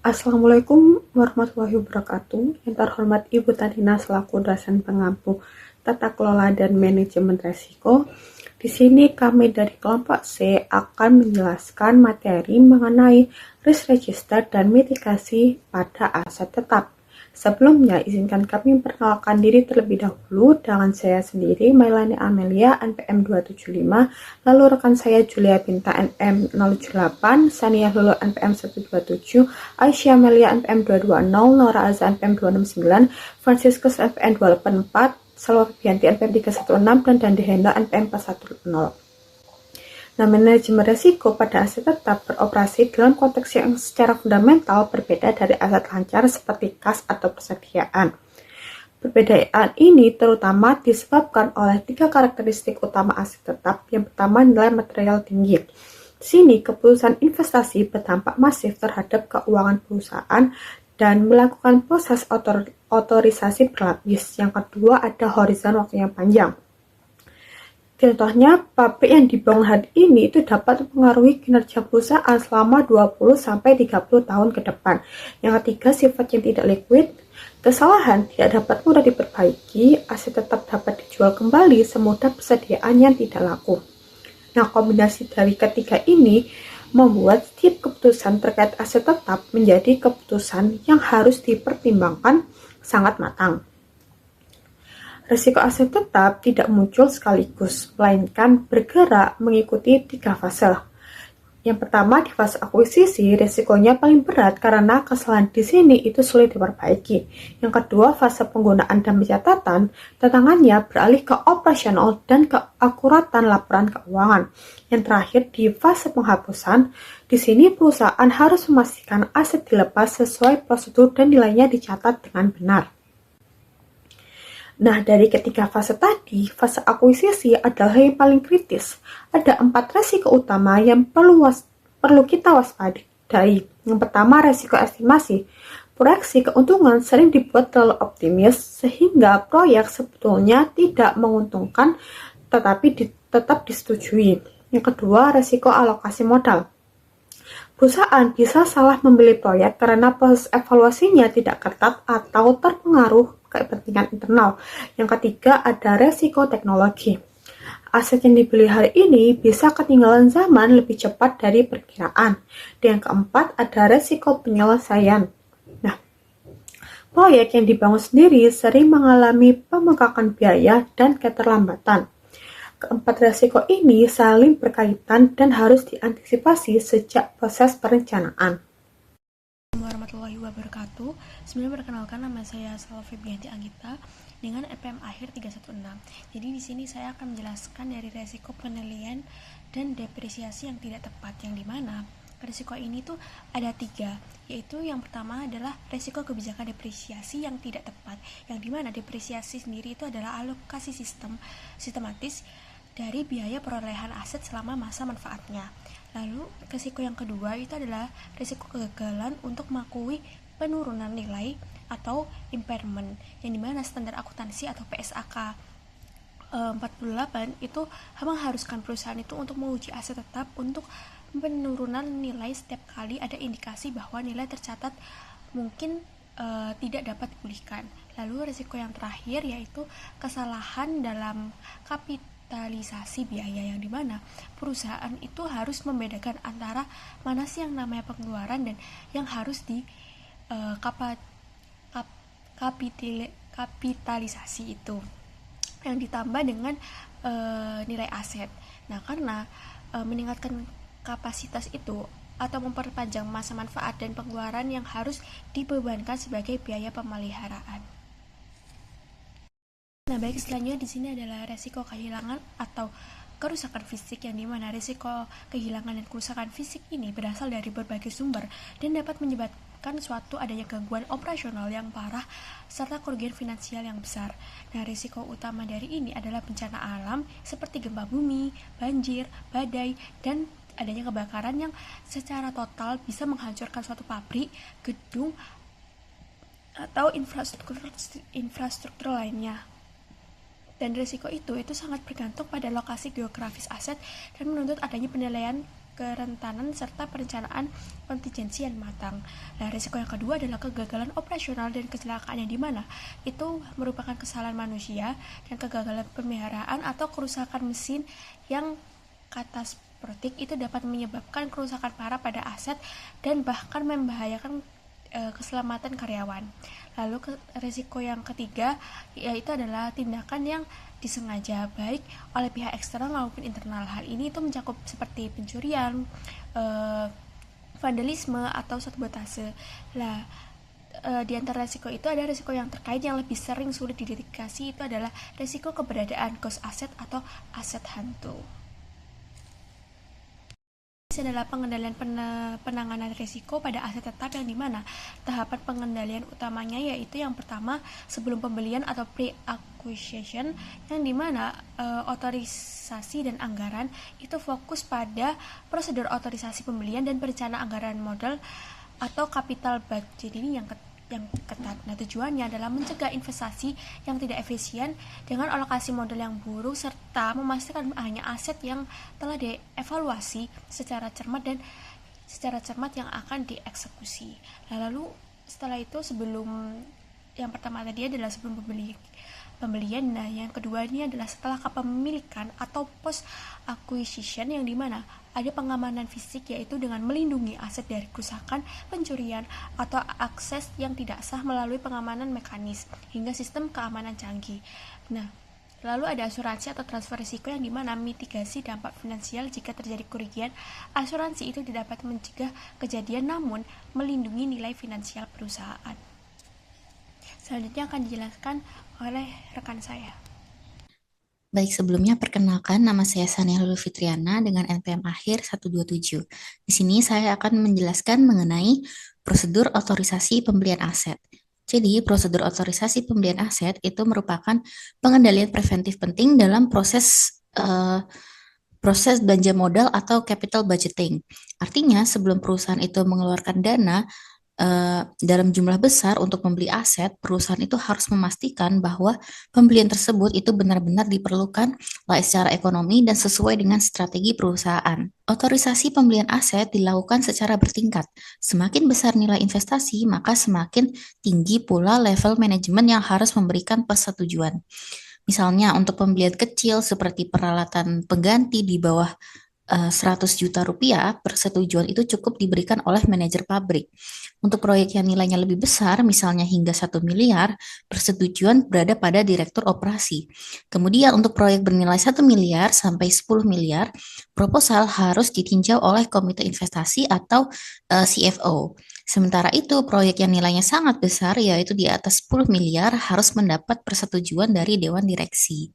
Assalamualaikum warahmatullahi wabarakatuh. Yang terhormat Ibu Tadina selaku dosen pengampu tata kelola dan manajemen risiko. Di sini kami dari kelompok C akan menjelaskan materi mengenai risk register dan mitigasi pada aset tetap. Sebelumnya, izinkan kami memperkenalkan diri terlebih dahulu dengan saya sendiri, Mailani Amelia, NPM 275, lalu rekan saya Julia Binta, NPM 078, Sania Lulu, NPM 127, Aisyah Amelia, NPM 220, Nora Azza, NPM 269, Franciscus, NPM 284, Salwa Fibianti, NPM 316, dan Dandi Henda, NPM 410. Nah, manajemen risiko pada aset tetap beroperasi dalam konteks yang secara fundamental berbeda dari aset lancar seperti kas atau persediaan. Perbedaan ini terutama disebabkan oleh tiga karakteristik utama aset tetap. Yang pertama, nilai material tinggi. Di sini, keputusan investasi berdampak masif terhadap keuangan perusahaan dan melakukan proses otorisasi berlapis. Yang kedua, ada horizon waktu yang panjang. Contohnya, pabrik yang dibangun hari ini itu dapat mempengaruhi kinerja perusahaan selama 20-30 tahun ke depan. Yang ketiga, sifat yang tidak liquid. Kesalahan tidak dapat mudah diperbaiki, aset tetap dapat dijual kembali semudah persediaan yang tidak laku. Nah, kombinasi dari ketiga ini membuat setiap keputusan terkait aset tetap menjadi keputusan yang harus dipertimbangkan sangat matang. Risiko aset tetap tidak muncul sekaligus, melainkan bergerak mengikuti tiga fase. Yang pertama, di fase akuisisi, risikonya paling berat karena kesalahan di sini itu sulit diperbaiki. Yang kedua, fase penggunaan dan pencatatan, tantangannya beralih ke operasional dan keakuratan laporan keuangan. Yang terakhir, di fase penghapusan, di sini perusahaan harus memastikan aset dilepas sesuai prosedur dan nilainya dicatat dengan benar. Nah, dari ketiga fase tadi, fase akuisisi adalah yang paling kritis. Ada 4 resiko utama yang perlu kita waspadai. Yang pertama, resiko estimasi. Proyeksi keuntungan sering dibuat terlalu optimis sehingga proyek sebetulnya tidak menguntungkan tetapi tetap disetujui. Yang kedua, resiko alokasi modal. Perusahaan bisa salah memilih proyek karena proses evaluasinya tidak ketat atau terpengaruh kepentingan internal. Yang ketiga, ada resiko teknologi. Aset yang dibeli hari ini bisa ketinggalan zaman lebih cepat dari perkiraan. Dan yang keempat, ada resiko penyelesaian. Nah, proyek yang dibangun sendiri sering mengalami pembengkakan biaya dan keterlambatan. Keempat resiko ini saling berkaitan dan harus diantisipasi sejak proses perencanaan. Warahmatullahi wabarakatuh. Sebelumnya perkenalkan, nama saya Salwa Fibianti Anggita dengan NPM akhir 316. Jadi di sini saya akan menjelaskan dari resiko penilaian dan depresiasi yang tidak tepat, yang dimana resiko ini tuh ada 3, yaitu yang pertama adalah resiko kebijakan depresiasi yang tidak tepat, yang dimana depresiasi sendiri itu adalah alokasi sistematis dari biaya perolehan aset selama masa manfaatnya. Lalu risiko yang kedua itu adalah risiko kegagalan untuk mengakui penurunan nilai atau impairment, yang dimana standar akuntansi atau PSAK 48 itu mengharuskan perusahaan itu untuk menguji aset tetap untuk penurunan nilai setiap kali ada indikasi bahwa nilai tercatat mungkin tidak dapat dipulihkan. Lalu risiko yang terakhir yaitu kesalahan dalam kapitalisasi biaya, yang dimana perusahaan itu harus membedakan antara mana sih yang namanya pengeluaran dan yang harus di kapitalisasi itu, yang ditambah dengan nilai aset. Nah, karena meningkatkan kapasitas itu atau memperpanjang masa manfaat dan pengeluaran yang harus dibebankan sebagai biaya pemeliharaan. Nah, baik, selanjutnya di sini adalah resiko kehilangan atau kerusakan fisik, yang dimana resiko kehilangan dan kerusakan fisik ini berasal dari berbagai sumber dan dapat menyebabkan suatu adanya gangguan operasional yang parah serta kerugian finansial yang besar. Nah, risiko utama dari ini adalah bencana alam seperti gempa bumi, banjir, badai, dan adanya kebakaran yang secara total bisa menghancurkan suatu pabrik, gedung, atau infrastruktur lainnya. Dan risiko itu sangat bergantung pada lokasi geografis aset dan menuntut adanya penilaian kerentanan serta perencanaan kontingensi yang matang. Nah, risiko yang kedua adalah kegagalan operasional dan kecelakaan yang dimana itu merupakan kesalahan manusia dan kegagalan pemeliharaan atau kerusakan mesin yang katastrophik itu dapat menyebabkan kerusakan parah pada aset dan bahkan membahayakan keselamatan karyawan. Lalu risiko yang ketiga yaitu adalah tindakan yang disengaja baik oleh pihak eksternal maupun internal. Hal ini itu mencakup seperti pencurian, vandalisme atau sabotase. Nah, di antara risiko itu ada risiko yang terkait yang lebih sering sulit dideteksi, itu adalah risiko keberadaan ghost asset atau aset hantu. Ini adalah pengendalian penanganan risiko pada aset tetap yang dimana tahapan pengendalian utamanya yaitu yang pertama sebelum pembelian atau pre-acquisition, yang dimana otorisasi dan anggaran itu fokus pada prosedur otorisasi pembelian dan perencanaan anggaran modal atau capital budget ini yang ketat. Nah, tujuannya adalah mencegah investasi yang tidak efisien dengan alokasi modal yang buruk serta memastikan hanya aset yang telah dievaluasi secara cermat yang akan dieksekusi. Nah, lalu setelah itu yang pertama tadi adalah sebelum pembelian. Nah, yang kedua ini adalah setelah kepemilikan atau post acquisition, yang dimana ada pengamanan fisik yaitu dengan melindungi aset dari kerusakan, pencurian, atau akses yang tidak sah melalui pengamanan mekanis hingga sistem keamanan canggih. Nah, lalu ada asuransi atau transfer risiko yang dimana mitigasi dampak finansial jika terjadi kerugian. Asuransi itu dapat mencegah kejadian namun melindungi nilai finansial perusahaan. Selanjutnya akan dijelaskan oleh rekan saya. Baik, sebelumnya perkenalkan, nama saya Sania Lulu Fitriana dengan NPM akhir 127. Di sini saya akan menjelaskan mengenai prosedur otorisasi pembelian aset. Jadi, prosedur otorisasi pembelian aset itu merupakan pengendalian preventif penting dalam proses belanja modal atau capital budgeting. Artinya, sebelum perusahaan itu mengeluarkan dana dalam jumlah besar untuk membeli aset, perusahaan itu harus memastikan bahwa pembelian tersebut itu benar-benar diperlukan baik secara ekonomi dan sesuai dengan strategi perusahaan. Otorisasi pembelian aset dilakukan secara bertingkat. Semakin besar nilai investasi, maka semakin tinggi pula level manajemen yang harus memberikan persetujuan. Misalnya untuk pembelian kecil seperti peralatan pengganti di bawah 100 juta rupiah, persetujuan itu cukup diberikan oleh manajer pabrik. Untuk proyek yang nilainya lebih besar, misalnya hingga 1 miliar, persetujuan berada pada direktur operasi. Kemudian untuk proyek bernilai 1 miliar sampai 10 miliar, proposal harus ditinjau oleh komite investasi atau CFO. Sementara itu, proyek yang nilainya sangat besar, yaitu di atas 10 miliar, harus mendapat persetujuan dari Dewan Direksi.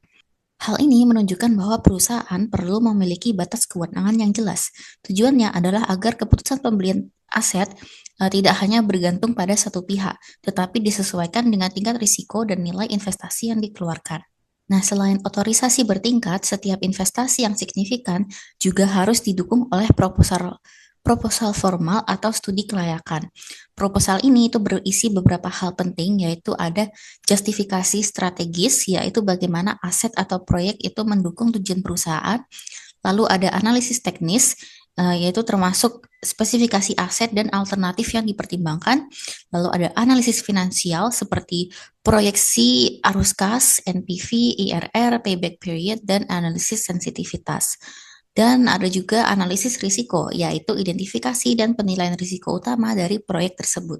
Hal ini menunjukkan bahwa perusahaan perlu memiliki batas kewenangan yang jelas. Tujuannya adalah agar keputusan pembelian aset tidak hanya bergantung pada satu pihak, tetapi disesuaikan dengan tingkat risiko dan nilai investasi yang dikeluarkan. Nah, selain otorisasi bertingkat, setiap investasi yang signifikan juga harus didukung oleh proposal formal atau studi kelayakan. Proposal ini itu berisi beberapa hal penting, yaitu ada justifikasi strategis, yaitu bagaimana aset atau proyek itu mendukung tujuan perusahaan. Lalu ada analisis teknis, yaitu termasuk spesifikasi aset dan alternatif yang dipertimbangkan. Lalu ada analisis finansial seperti proyeksi arus kas, NPV, IRR, payback period, dan analisis sensitivitas. Dan ada juga analisis risiko, yaitu identifikasi dan penilaian risiko utama dari proyek tersebut.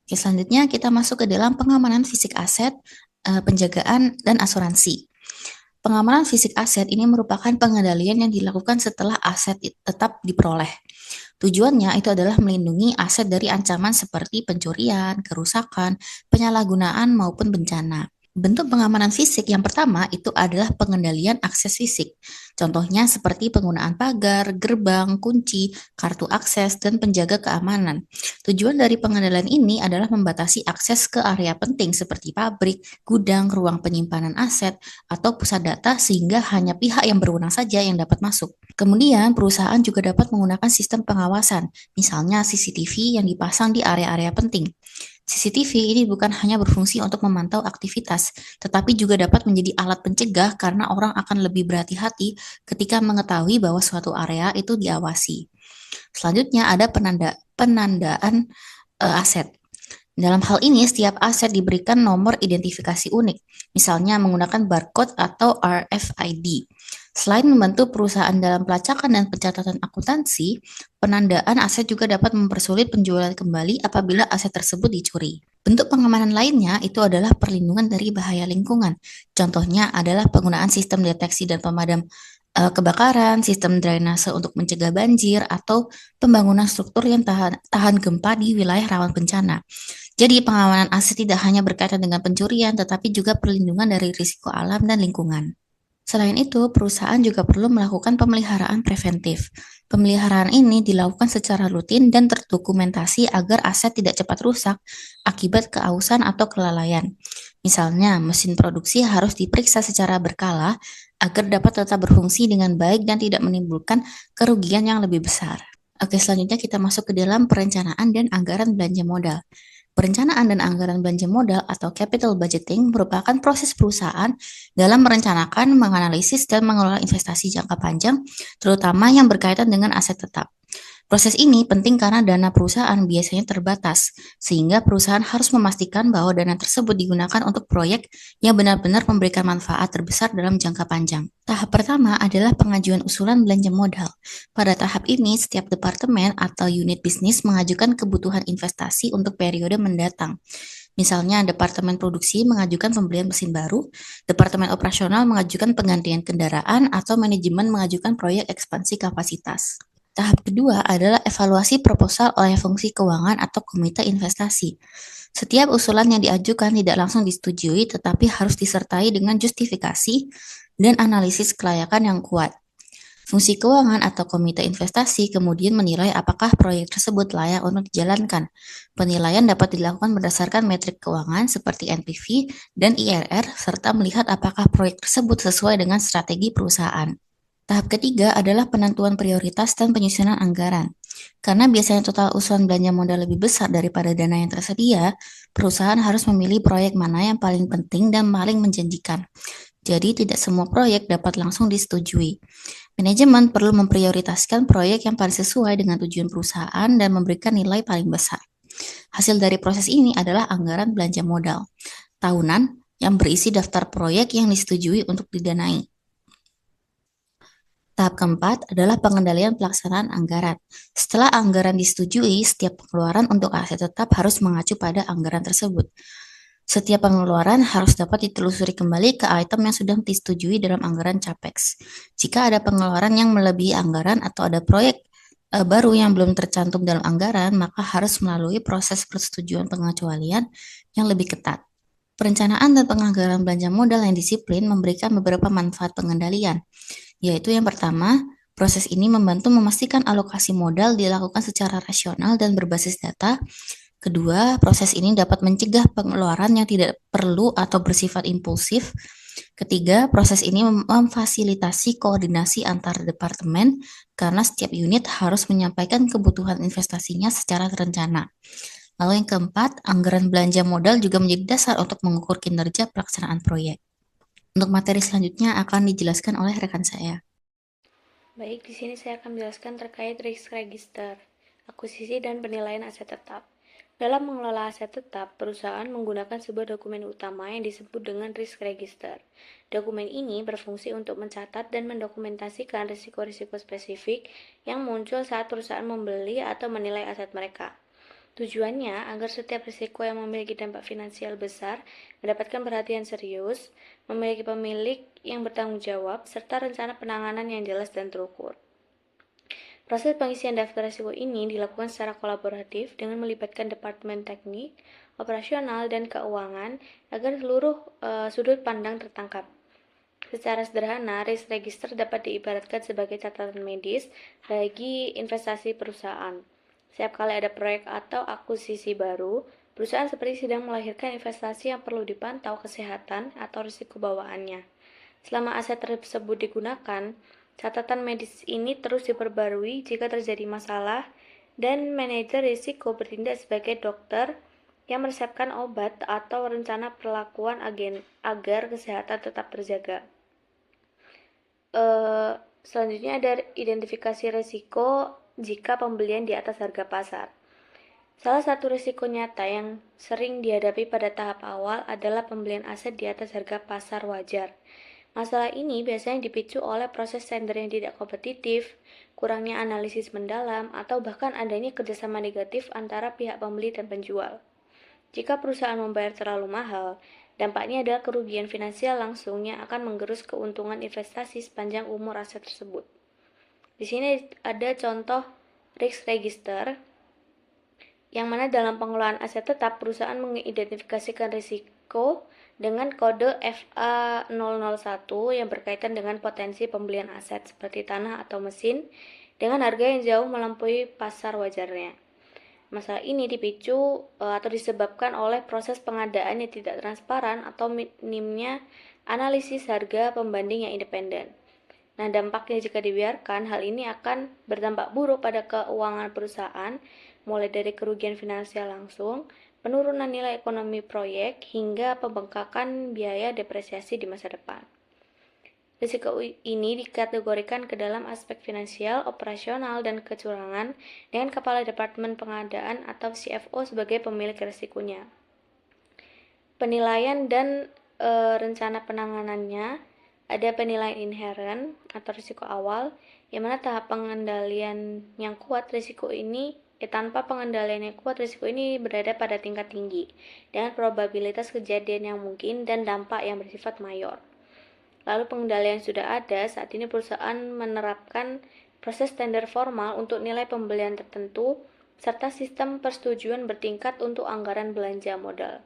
Oke, selanjutnya kita masuk ke dalam pengamanan fisik aset, penjagaan, dan asuransi. Pengamanan fisik aset ini merupakan pengendalian yang dilakukan setelah aset tetap diperoleh. Tujuannya itu adalah melindungi aset dari ancaman seperti pencurian, kerusakan, penyalahgunaan, maupun bencana. Bentuk pengamanan fisik yang pertama itu adalah pengendalian akses fisik. Contohnya seperti penggunaan pagar, gerbang, kunci, kartu akses, dan penjaga keamanan. Tujuan dari pengendalian ini adalah membatasi akses ke area penting seperti pabrik, gudang, ruang penyimpanan aset, atau pusat data sehingga hanya pihak yang berwenang saja yang dapat masuk. Kemudian perusahaan juga dapat menggunakan sistem pengawasan, misalnya CCTV yang dipasang di area-area penting. CCTV ini bukan hanya berfungsi untuk memantau aktivitas, tetapi juga dapat menjadi alat pencegah karena orang akan lebih berhati-hati ketika mengetahui bahwa suatu area itu diawasi. Selanjutnya ada penandaan aset. Dalam hal ini, setiap aset diberikan nomor identifikasi unik, misalnya menggunakan barcode atau RFID. Selain membantu perusahaan dalam pelacakan dan pencatatan akuntansi, penandaan aset juga dapat mempersulit penjualan kembali apabila aset tersebut dicuri. Bentuk pengamanan lainnya itu adalah perlindungan dari bahaya lingkungan. Contohnya adalah penggunaan sistem deteksi dan pemadam kebakaran, sistem drainase untuk mencegah banjir, atau pembangunan struktur yang tahan gempa di wilayah rawan bencana. Jadi pengamanan aset tidak hanya berkaitan dengan pencurian, tetapi juga perlindungan dari risiko alam dan lingkungan. Selain itu, perusahaan juga perlu melakukan pemeliharaan preventif. Pemeliharaan ini dilakukan secara rutin dan terdokumentasi agar aset tidak cepat rusak akibat keausan atau kelalaian. Misalnya, mesin produksi harus diperiksa secara berkala agar dapat tetap berfungsi dengan baik dan tidak menimbulkan kerugian yang lebih besar. Oke, selanjutnya kita masuk ke dalam perencanaan dan anggaran belanja modal. Perencanaan dan anggaran belanja modal atau capital budgeting merupakan proses perusahaan dalam merencanakan, menganalisis, dan mengelola investasi jangka panjang, terutama yang berkaitan dengan aset tetap. Proses ini penting karena dana perusahaan biasanya terbatas, sehingga perusahaan harus memastikan bahwa dana tersebut digunakan untuk proyek yang benar-benar memberikan manfaat terbesar dalam jangka panjang. Tahap pertama adalah pengajuan usulan belanja modal. Pada tahap ini, setiap departemen atau unit bisnis mengajukan kebutuhan investasi untuk periode mendatang. Misalnya, Departemen Produksi mengajukan pembelian mesin baru, Departemen Operasional mengajukan penggantian kendaraan, atau manajemen mengajukan proyek ekspansi kapasitas. Tahap kedua adalah evaluasi proposal oleh fungsi keuangan atau komite investasi. Setiap usulan yang diajukan tidak langsung disetujui, tetapi harus disertai dengan justifikasi dan analisis kelayakan yang kuat. Fungsi keuangan atau komite investasi kemudian menilai apakah proyek tersebut layak untuk dijalankan. Penilaian dapat dilakukan berdasarkan metrik keuangan seperti NPV dan IRR, serta melihat apakah proyek tersebut sesuai dengan strategi perusahaan. Tahap ketiga adalah penentuan prioritas dan penyusunan anggaran. Karena biasanya total usulan belanja modal lebih besar daripada dana yang tersedia, perusahaan harus memilih proyek mana yang paling penting dan paling menjanjikan. Jadi tidak semua proyek dapat langsung disetujui. Manajemen perlu memprioritaskan proyek yang paling sesuai dengan tujuan perusahaan dan memberikan nilai paling besar. Hasil dari proses ini adalah anggaran belanja modal tahunan yang berisi daftar proyek yang disetujui untuk didanai. Tahap keempat adalah pengendalian pelaksanaan anggaran. Setelah anggaran disetujui, setiap pengeluaran untuk aset tetap harus mengacu pada anggaran tersebut. Setiap pengeluaran harus dapat ditelusuri kembali ke item yang sudah disetujui dalam anggaran CAPEX. Jika ada pengeluaran yang melebihi anggaran atau ada proyek baru yang belum tercantum dalam anggaran, maka harus melalui proses persetujuan pengecualian yang lebih ketat. Perencanaan dan penganggaran belanja modal yang disiplin memberikan beberapa manfaat pengendalian, yaitu yang pertama, proses ini membantu memastikan alokasi modal dilakukan secara rasional dan berbasis data. Kedua, proses ini dapat mencegah pengeluaran yang tidak perlu atau bersifat impulsif. Ketiga, proses ini memfasilitasi koordinasi antar departemen karena setiap unit harus menyampaikan kebutuhan investasinya secara terencana. Lalu yang keempat, anggaran belanja modal juga menjadi dasar untuk mengukur kinerja pelaksanaan proyek. Untuk materi selanjutnya akan dijelaskan oleh rekan saya. Baik, di sini saya akan menjelaskan terkait risk register, akuisisi dan penilaian aset tetap. Dalam mengelola aset tetap, perusahaan menggunakan sebuah dokumen utama yang disebut dengan risk register. Dokumen ini berfungsi untuk mencatat dan mendokumentasikan risiko-risiko spesifik yang muncul saat perusahaan membeli atau menilai aset mereka. Tujuannya agar setiap risiko yang memiliki dampak finansial besar mendapatkan perhatian serius, memiliki pemilik yang bertanggung jawab, serta rencana penanganan yang jelas dan terukur. Proses pengisian daftar risiko ini dilakukan secara kolaboratif dengan melibatkan departemen teknik, operasional, dan keuangan agar seluruh sudut pandang tertangkap. Secara sederhana, risk register dapat diibaratkan sebagai catatan medis bagi investasi perusahaan. Setiap kali ada proyek atau akuisisi baru, perusahaan seperti sedang melahirkan investasi yang perlu dipantau kesehatan atau risiko bawaannya. Selama aset tersebut digunakan, catatan medis ini terus diperbarui jika terjadi masalah, dan manajer risiko bertindak sebagai dokter yang meresepkan obat atau rencana perlakuan agar kesehatan tetap terjaga. Selanjutnya ada identifikasi risiko jika pembelian di atas harga pasar. Salah satu risiko nyata yang sering dihadapi pada tahap awal adalah pembelian aset di atas harga pasar wajar. Masalah ini biasanya dipicu oleh proses tender yang tidak kompetitif, kurangnya analisis mendalam, atau bahkan adanya kerjasama negatif antara pihak pembeli dan penjual. Jika perusahaan membayar terlalu mahal, dampaknya adalah kerugian finansial langsung yang akan menggerus keuntungan investasi sepanjang umur aset tersebut. Di sini ada contoh risk register, yang mana dalam pengelolaan aset tetap, perusahaan mengidentifikasikan risiko dengan kode FA001 yang berkaitan dengan potensi pembelian aset seperti tanah atau mesin dengan harga yang jauh melampaui pasar wajarnya. Masalah ini dipicu atau disebabkan oleh proses pengadaan yang tidak transparan atau minimnya analisis harga pembanding yang independen. Nah, dampaknya jika dibiarkan, hal ini akan berdampak buruk pada keuangan perusahaan, mulai dari kerugian finansial langsung, penurunan nilai ekonomi proyek, hingga pembengkakan biaya depresiasi di masa depan. Risiko ini dikategorikan ke dalam aspek finansial, operasional, dan kecurangan dengan kepala departemen pengadaan atau CFO sebagai pemilik risikonya. Penilaian dan rencana penanganannya, ada penilaian inherent atau risiko awal, yang mana tahap pengendalian yang kuat risiko ini tanpa pengendalian yang kuat, risiko ini berada pada tingkat tinggi dengan probabilitas kejadian yang mungkin dan dampak yang bersifat mayor. Lalu pengendalian sudah ada, saat ini perusahaan menerapkan proses tender formal untuk nilai pembelian tertentu serta sistem persetujuan bertingkat untuk anggaran belanja modal.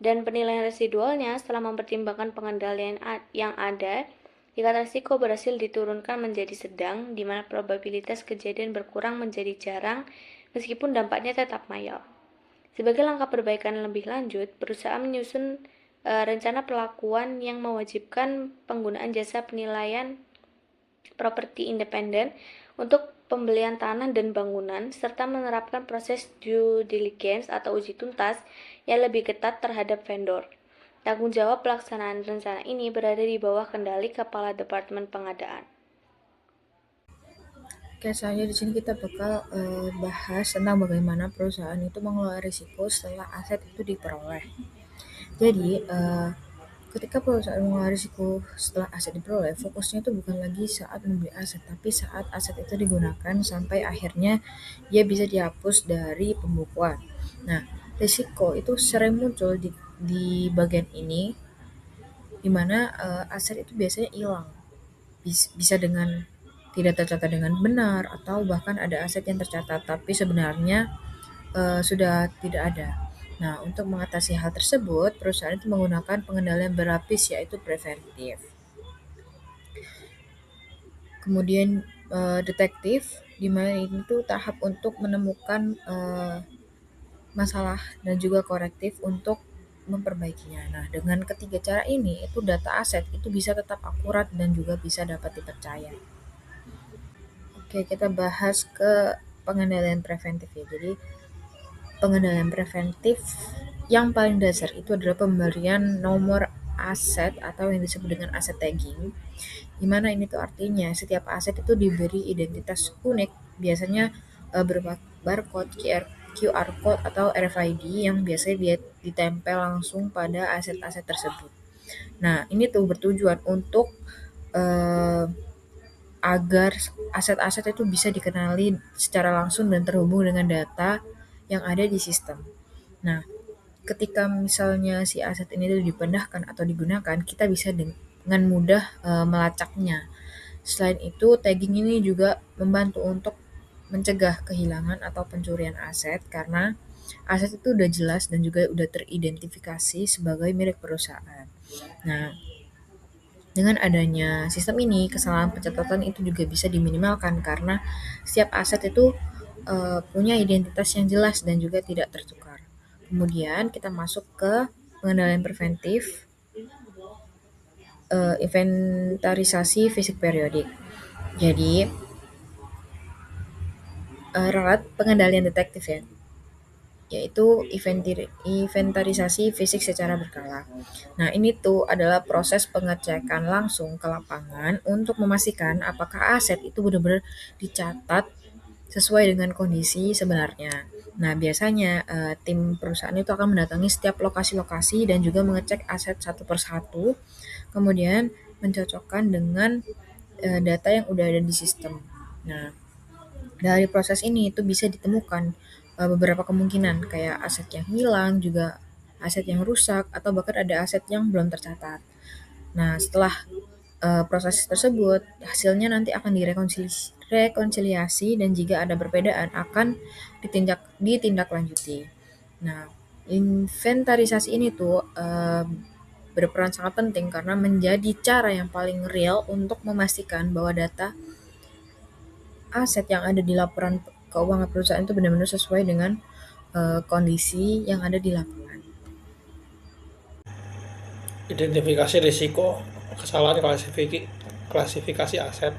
Dan penilaian residualnya setelah mempertimbangkan pengendalian yang ada, jika risiko berhasil diturunkan menjadi sedang, di mana probabilitas kejadian berkurang menjadi jarang, meskipun dampaknya tetap mayor. Sebagai langkah perbaikan lebih lanjut, perusahaan menyusun rencana perlakuan yang mewajibkan penggunaan jasa penilaian properti independen untuk pembelian tanah dan bangunan, serta menerapkan proses due diligence atau uji tuntas yang lebih ketat terhadap vendor. Tanggung jawab pelaksanaan rencana ini berada di bawah kendali Kepala Departemen Pengadaan. Oke, selanjutnya di sini kita bakal bahas tentang bagaimana perusahaan itu mengelola risiko setelah aset itu diperoleh. Jadi, ketika perusahaan mengelola risiko setelah aset diperoleh, fokusnya itu bukan lagi saat membeli aset, tapi saat aset itu digunakan sampai akhirnya dia bisa dihapus dari pembukuan. Nah, risiko itu sering muncul di bagian ini, di mana aset itu biasanya hilang. Bisa dengan tidak tercatat dengan benar, atau bahkan ada aset yang tercatat tapi sebenarnya sudah tidak ada. Nah, untuk mengatasi hal tersebut, perusahaan itu menggunakan pengendalian berlapis, yaitu preventif. Kemudian detektif, di mana itu tahap untuk menemukan masalah dan juga korektif untuk memperbaikinya. Nah, dengan ketiga cara ini, itu data aset itu bisa tetap akurat dan juga bisa dapat dipercaya. Oke, kita bahas ke pengendalian preventif ya. Jadi, pengendalian preventif yang paling dasar itu adalah pemberian nomor aset atau yang disebut dengan aset tagging, di mana ini tuh artinya setiap aset itu diberi identitas unik, biasanya berupa barcode, QR code atau RFID yang biasanya dia ditempel langsung pada aset-aset tersebut. Nah, ini tuh bertujuan untuk agar aset-aset itu bisa dikenali secara langsung dan terhubung dengan data yang ada di sistem. Nah, ketika misalnya si aset ini dipindahkan atau digunakan, kita bisa dengan mudah melacaknya. Selain itu, tagging ini juga membantu untuk mencegah kehilangan atau pencurian aset, karena aset itu udah jelas dan juga udah teridentifikasi sebagai milik perusahaan. Nah, dengan adanya sistem ini, kesalahan pencatatan itu juga bisa diminimalkan karena setiap aset itu punya identitas yang jelas dan juga tidak tertukar. Kemudian kita masuk ke pengendalian preventif, inventarisasi fisik periodik. Jadi, pengendalian detektif ya. yaitu inventarisasi fisik secara berkala. Nah, ini tuh adalah proses pengecekan langsung ke lapangan untuk memastikan apakah aset itu benar-benar dicatat sesuai dengan kondisi sebenarnya. Nah, biasanya tim perusahaan itu akan mendatangi setiap lokasi-lokasi dan juga mengecek aset satu persatu, kemudian mencocokkan dengan data yang udah ada di sistem. Nah, dari proses ini itu bisa ditemukan beberapa kemungkinan kayak aset yang hilang, juga aset yang rusak, atau bahkan ada aset yang belum tercatat. Nah, setelah proses tersebut, hasilnya nanti akan rekonsiliasi dan jika ada perbedaan akan ditindaklanjuti. Nah, inventarisasi ini tuh berperan sangat penting karena menjadi cara yang paling real untuk memastikan bahwa data aset yang ada di laporan keuangan perusahaan itu benar-benar sesuai dengan kondisi yang ada di lapangan. Identifikasi risiko kesalahan klasifikasi aset.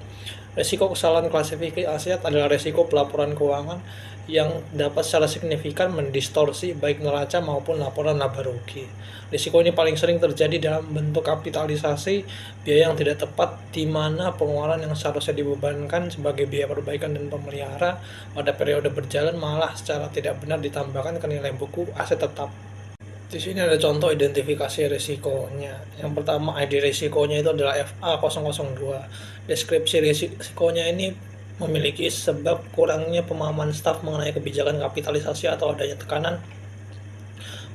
Risiko kesalahan klasifikasi aset adalah risiko pelaporan keuangan yang dapat secara signifikan mendistorsi baik neraca maupun laporan laba rugi. Risiko ini paling sering terjadi dalam bentuk kapitalisasi biaya yang tidak tepat, di mana pengeluaran yang seharusnya dibebankan sebagai biaya perbaikan dan pemelihara pada periode berjalan malah secara tidak benar ditambahkan ke nilai buku aset tetap. Di sini ada contoh identifikasi risikonya. Yang pertama, ID risikonya itu adalah FA002. Deskripsi risikonya ini memiliki sebab kurangnya pemahaman staf mengenai kebijakan kapitalisasi atau adanya tekanan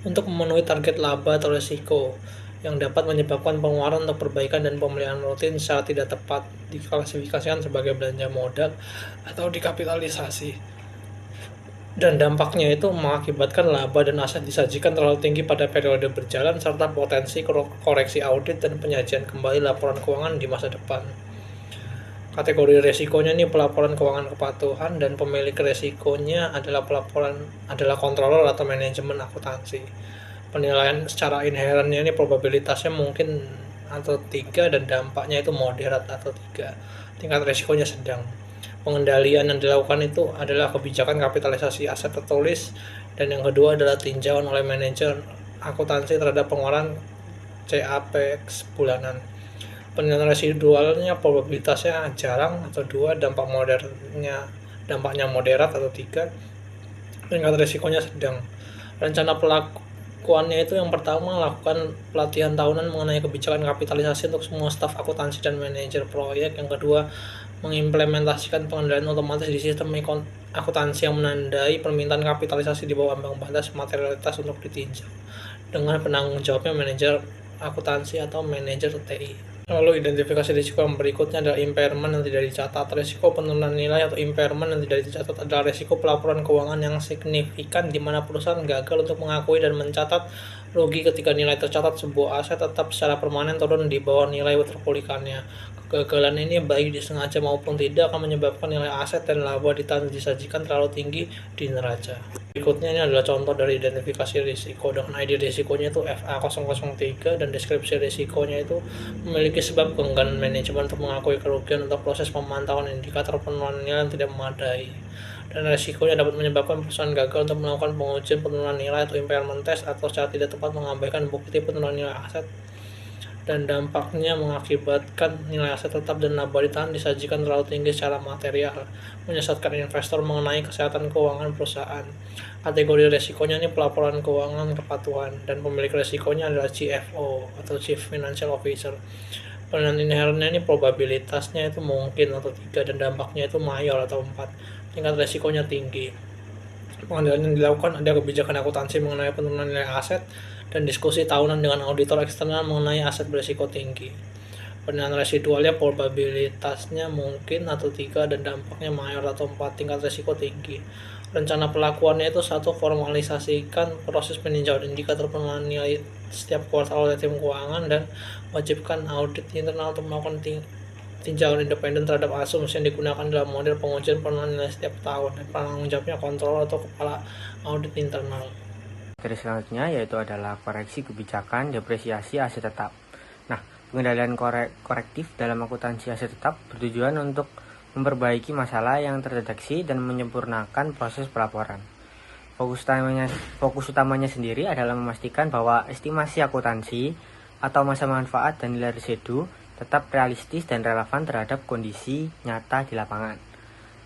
untuk memenuhi target laba atau risiko yang dapat menyebabkan pengeluaran untuk perbaikan dan pemeliharaan rutin secara tidak tepat diklasifikasikan sebagai belanja modal atau dikapitalisasi. Dan dampaknya itu mengakibatkan laba dan aset disajikan terlalu tinggi pada periode berjalan serta potensi koreksi audit dan penyajian kembali laporan keuangan di masa depan. Kategori resikonya ini pelaporan keuangan kepatuhan, dan pemilik resikonya adalah controller atau manajemen akuntansi. Penilaian secara inherennya ini probabilitasnya mungkin atau 3 dan dampaknya itu moderat atau 3. Tingkat resikonya sedang. Pengendalian yang dilakukan itu adalah kebijakan kapitalisasi aset tertulis, dan yang kedua adalah tinjauan oleh manajer akuntansi terhadap pengeluaran CAPEX bulanan. Penilaian residualnya probabilitasnya jarang atau 2, dampaknya moderat atau 3, tingkat resikonya sedang. Rencana pelakuannya itu yang pertama, lakukan pelatihan tahunan mengenai kebijakan kapitalisasi untuk semua staf akuntansi dan manajer proyek. Yang kedua, mengimplementasikan pengendalian otomatis di sistem akuntansi yang menandai permintaan kapitalisasi di bawah ambang batas materialitas untuk ditinjau dengan penanggung jawabnya manajer akuntansi atau manajer TI. Lalu identifikasi risiko yang berikutnya adalah impairment yang tidak dicatat. Risiko penurunan nilai atau impairment yang tidak dicatat adalah risiko pelaporan keuangan yang signifikan di mana perusahaan gagal untuk mengakui dan mencatat rugi ketika nilai tercatat sebuah aset tetap secara permanen turun di bawah nilai terpulihkannya. Kegagalan ini baik disengaja maupun tidak akan menyebabkan nilai aset dan laba disajikan terlalu tinggi di neraca. Berikutnya ini adalah contoh dari identifikasi risiko dengan ID risikonya itu FA003 dan deskripsi risikonya itu memiliki sebab keengganan manajemen untuk mengakui kerugian atau proses pemantauan indikator penurunan nilai yang tidak memadai. Dan risikonya dapat menyebabkan perusahaan gagal untuk melakukan pengujian penurunan nilai atau impairment test atau secara tidak tepat mengabaikan bukti penurunan nilai aset, dan dampaknya mengakibatkan nilai aset tetap dan laba ditahan disajikan terlalu tinggi secara material, menyesatkan investor mengenai kesehatan keuangan perusahaan. Kategori resikonya ini pelaporan keuangan kepatuhan, dan pemilik resikonya adalah CFO atau Chief Financial Officer. Penilaian inherennya ini probabilitasnya itu mungkin atau 3, dan dampaknya itu mayor atau 4. Tingkat resikonya tinggi. Pengendalian yang dilakukan ada kebijakan akuntansi mengenai penurunan nilai aset dan diskusi tahunan dengan auditor eksternal mengenai aset berisiko tinggi. Penilaian residualnya probabilitasnya mungkin atau 3 dan dampaknya mayor atau 4, tingkat risiko tinggi. Rencana pelakuannya itu 1. Formalisasikan proses peninjauan indikator penurunan nilai setiap kuartal oleh tim keuangan dan wajibkan audit internal untuk melakukan tinjauan independen terhadap asumsi yang digunakan dalam model pengujian penurunan nilai setiap tahun, dan penanggung jawabnya kontrol atau kepala audit internal. Materi selanjutnya yaitu adalah koreksi kebijakan depresiasi aset tetap. Nah, pengendalian korektif dalam akuntansi aset tetap bertujuan untuk memperbaiki masalah yang terdeteksi dan menyempurnakan proses pelaporan. Fokus utamanya sendiri adalah memastikan bahwa estimasi akuntansi atau masa manfaat dan nilai residu tetap realistis dan relevan terhadap kondisi nyata di lapangan.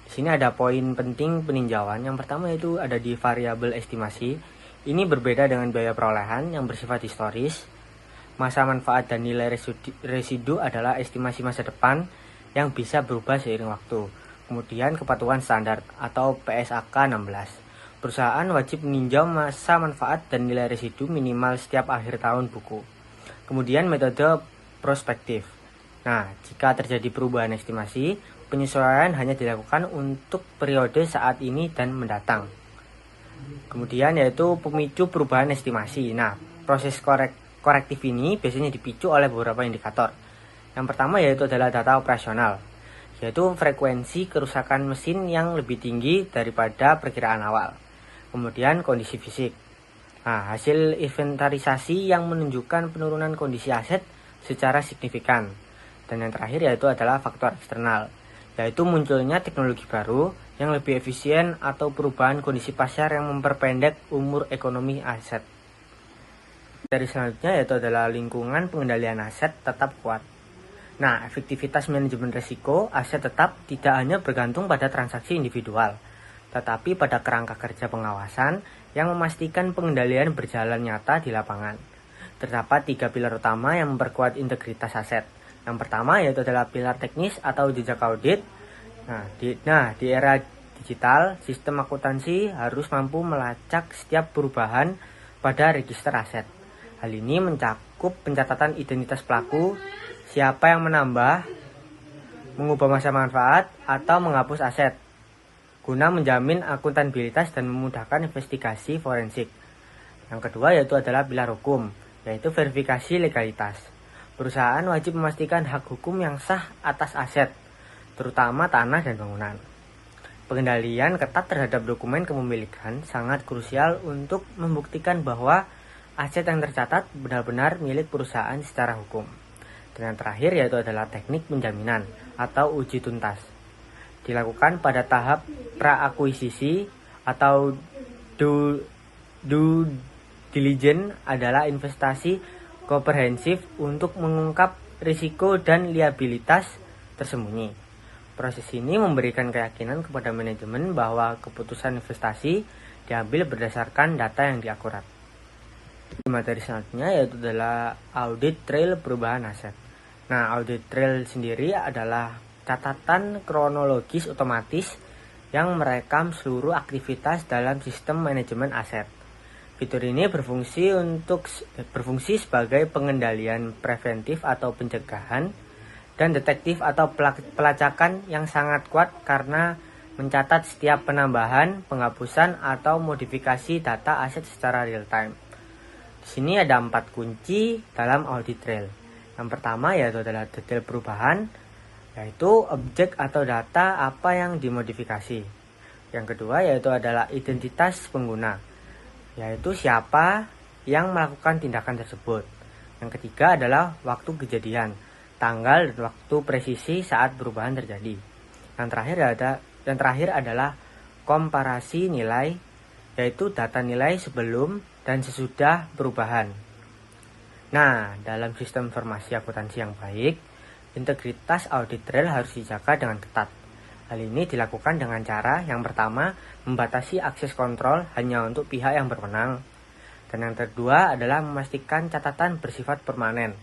Di sini ada poin penting peninjauan. Yang pertama itu ada di variabel estimasi. Ini berbeda dengan biaya perolehan yang bersifat historis. Masa manfaat dan nilai residu adalah estimasi masa depan yang bisa berubah seiring waktu. Kemudian kepatuhan standar atau PSAK 16. Perusahaan wajib meninjau masa manfaat dan nilai residu minimal setiap akhir tahun buku. Kemudian metode prospektif. Nah, jika terjadi perubahan estimasi, penyesuaian hanya dilakukan untuk periode saat ini dan mendatang. Kemudian yaitu pemicu perubahan estimasi. Nah, proses korektif ini biasanya dipicu oleh beberapa indikator. Yang pertama yaitu adalah data operasional, yaitu frekuensi kerusakan mesin yang lebih tinggi daripada perkiraan awal. Kemudian kondisi fisik. Nah, hasil inventarisasi yang menunjukkan penurunan kondisi aset secara signifikan. Dan yang terakhir yaitu adalah faktor eksternal, yaitu munculnya teknologi baru yang lebih efisien atau perubahan kondisi pasar yang memperpendek umur ekonomi aset. Dari selanjutnya yaitu adalah lingkungan pengendalian aset tetap kuat. Nah, efektivitas manajemen risiko aset tetap tidak hanya bergantung pada transaksi individual, tetapi pada kerangka kerja pengawasan yang memastikan pengendalian berjalan nyata di lapangan. Terdapat 3 pilar utama yang memperkuat integritas aset. Yang pertama yaitu adalah pilar teknis atau jejak audit. Di era digital, sistem akuntansi harus mampu melacak setiap perubahan pada register aset. Hal ini mencakup pencatatan identitas pelaku, siapa yang menambah, mengubah masa manfaat, atau menghapus aset, guna menjamin akuntabilitas dan memudahkan investigasi forensik. Yang kedua yaitu adalah pilar hukum, yaitu verifikasi legalitas. Perusahaan wajib memastikan hak hukum yang sah atas aset, terutama tanah dan bangunan. Pengendalian ketat terhadap dokumen kepemilikan sangat krusial untuk membuktikan bahwa aset yang tercatat benar-benar milik perusahaan secara hukum. Dan yang terakhir yaitu adalah teknik penjaminan atau uji tuntas. Dilakukan pada tahap pra-akuisisi atau due diligence adalah investasi komprehensif untuk mengungkap risiko dan liabilitas tersembunyi. Proses ini memberikan keyakinan kepada manajemen bahwa keputusan investasi diambil berdasarkan data yang diakurat. Materi selanjutnya yaitu adalah audit trail perubahan aset. Nah, audit trail sendiri adalah catatan kronologis otomatis yang merekam seluruh aktivitas dalam sistem manajemen aset. Fitur ini berfungsi sebagai pengendalian preventif atau pencegahan dan detektif atau pelacakan yang sangat kuat karena mencatat setiap penambahan, penghapusan atau modifikasi data aset secara real time. Di sini ada 4 kunci dalam audit trail. Yang pertama yaitu adalah detail perubahan, yaitu objek atau data apa yang dimodifikasi. Yang kedua yaitu adalah identitas pengguna, yaitu siapa yang melakukan tindakan tersebut. Yang ketiga adalah waktu kejadian, tanggal dan waktu presisi saat perubahan terjadi. Yang terakhir adalah komparasi nilai, yaitu data nilai sebelum dan sesudah perubahan. Nah, dalam sistem informasi akuntansi yang baik, integritas audit trail harus dijaga dengan ketat. Hal ini dilakukan dengan cara yang pertama, membatasi akses kontrol hanya untuk pihak yang berwenang. Dan yang kedua adalah memastikan catatan bersifat permanen,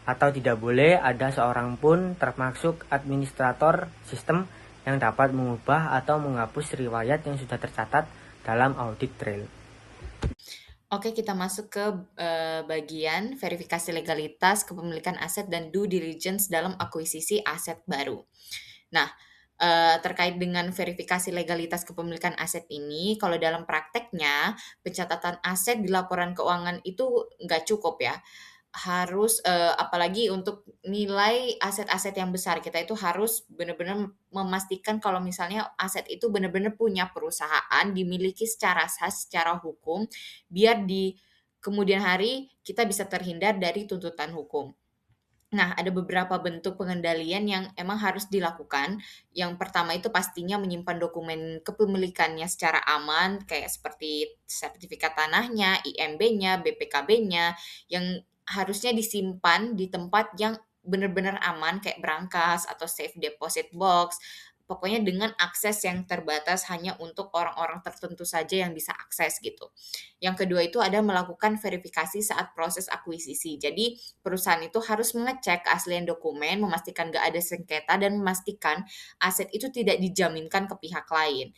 atau tidak boleh ada seorang pun termasuk administrator sistem yang dapat mengubah atau menghapus riwayat yang sudah tercatat dalam audit trail. Oke, kita masuk ke bagian verifikasi legalitas kepemilikan aset dan due diligence dalam akuisisi aset baru. Nah, terkait dengan verifikasi legalitas kepemilikan aset ini, kalau dalam prakteknya pencatatan aset di laporan keuangan itu nggak cukup ya. Harus apalagi untuk nilai aset-aset yang besar, kita itu harus benar-benar memastikan kalau misalnya aset itu benar-benar punya perusahaan, dimiliki secara sah, secara hukum, biar di kemudian hari kita bisa terhindar dari tuntutan hukum. Nah, ada beberapa bentuk pengendalian yang emang harus dilakukan. Yang pertama itu pastinya menyimpan dokumen kepemilikannya secara aman, kayak seperti sertifikat tanahnya, IMB-nya, BPKB-nya, yang harusnya disimpan di tempat yang benar-benar aman, kayak brankas atau safe deposit box. Pokoknya dengan akses yang terbatas hanya untuk orang-orang tertentu saja yang bisa akses gitu. Yang kedua itu ada melakukan verifikasi saat proses akuisisi. Jadi perusahaan itu harus mengecek keaslian dokumen, memastikan nggak ada sengketa, dan memastikan aset itu tidak dijaminkan ke pihak lain.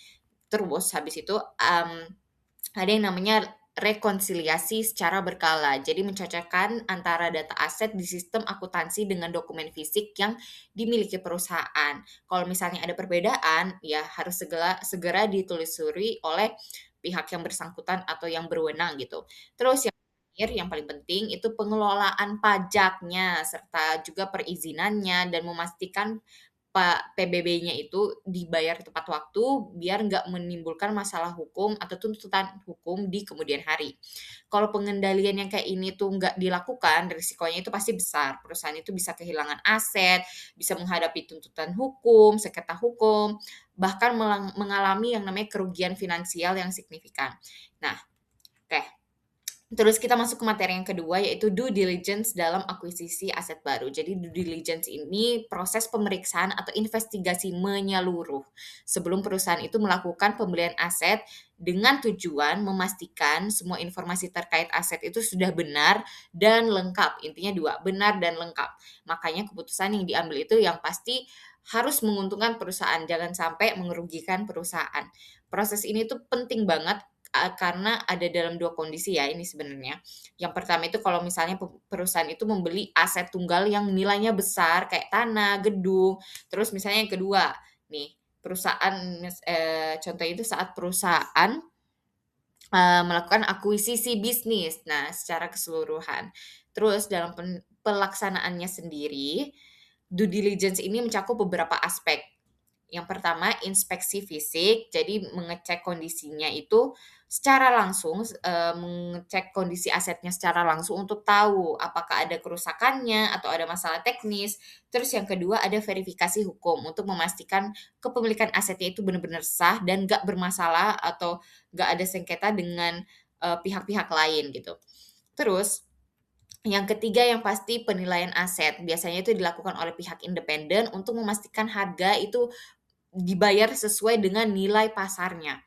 Terus habis itu ada yang namanya rekonsiliasi secara berkala. Jadi mencocokkan antara data aset di sistem akuntansi dengan dokumen fisik yang dimiliki perusahaan. Kalau misalnya ada perbedaan, ya harus segera ditelusuri oleh pihak yang bersangkutan atau yang berwenang gitu. Terus yang terakhir, yang paling penting itu pengelolaan pajaknya serta juga perizinannya dan memastikan PBB-nya itu dibayar tepat waktu biar nggak menimbulkan masalah hukum atau tuntutan hukum di kemudian hari. Kalau pengendalian yang kayak ini tuh nggak dilakukan, risikonya itu pasti besar. Perusahaan itu bisa kehilangan aset, bisa menghadapi tuntutan hukum, sengketa hukum, bahkan mengalami yang namanya kerugian finansial yang signifikan. Nah, oke. Terus kita masuk ke materi yang kedua, yaitu due diligence dalam akuisisi aset baru. Jadi due diligence ini proses pemeriksaan atau investigasi menyeluruh sebelum perusahaan itu melakukan pembelian aset dengan tujuan memastikan semua informasi terkait aset itu sudah benar dan lengkap. Intinya dua, benar dan lengkap. Makanya keputusan yang diambil itu yang pasti harus menguntungkan perusahaan, jangan sampai merugikan perusahaan. Proses ini tuh penting banget karena ada dalam dua kondisi ya ini sebenarnya. Yang pertama itu kalau misalnya perusahaan itu membeli aset tunggal yang nilainya besar kayak tanah, gedung. Terus misalnya yang kedua, nih perusahaan contohnya itu saat perusahaan melakukan akuisisi bisnis. Nah, secara keseluruhan. Terus dalam pelaksanaannya sendiri, due diligence ini mencakup beberapa aspek. Yang pertama, inspeksi fisik, jadi mengecek kondisinya itu secara langsung, mengecek kondisi asetnya secara langsung untuk tahu apakah ada kerusakannya atau ada masalah teknis. Terus yang kedua ada verifikasi hukum untuk memastikan kepemilikan asetnya itu benar-benar sah dan nggak bermasalah atau nggak ada sengketa dengan pihak-pihak lain gitu. Terus yang ketiga yang pasti penilaian aset. Biasanya itu dilakukan oleh pihak independen untuk memastikan harga itu dibayar sesuai dengan nilai pasarnya.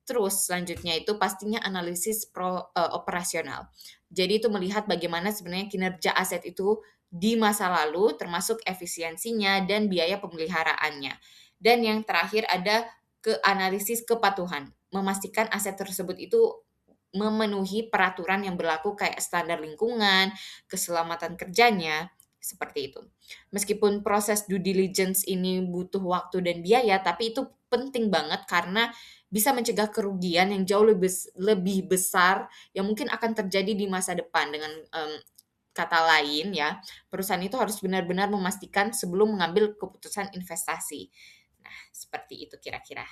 Terus selanjutnya itu pastinya analisis operasional. Jadi itu melihat bagaimana sebenarnya kinerja aset itu di masa lalu termasuk efisiensinya dan biaya pemeliharaannya. Dan yang terakhir ada analisis kepatuhan, memastikan aset tersebut itu memenuhi peraturan yang berlaku kayak standar lingkungan, keselamatan kerjanya, seperti itu. Meskipun proses due diligence ini butuh waktu dan biaya, tapi itu penting banget karena bisa mencegah kerugian yang jauh lebih besar yang mungkin akan terjadi di masa depan. Dengan kata lain ya, perusahaan itu harus benar-benar memastikan sebelum mengambil keputusan investasi. Nah, seperti itu kira-kira.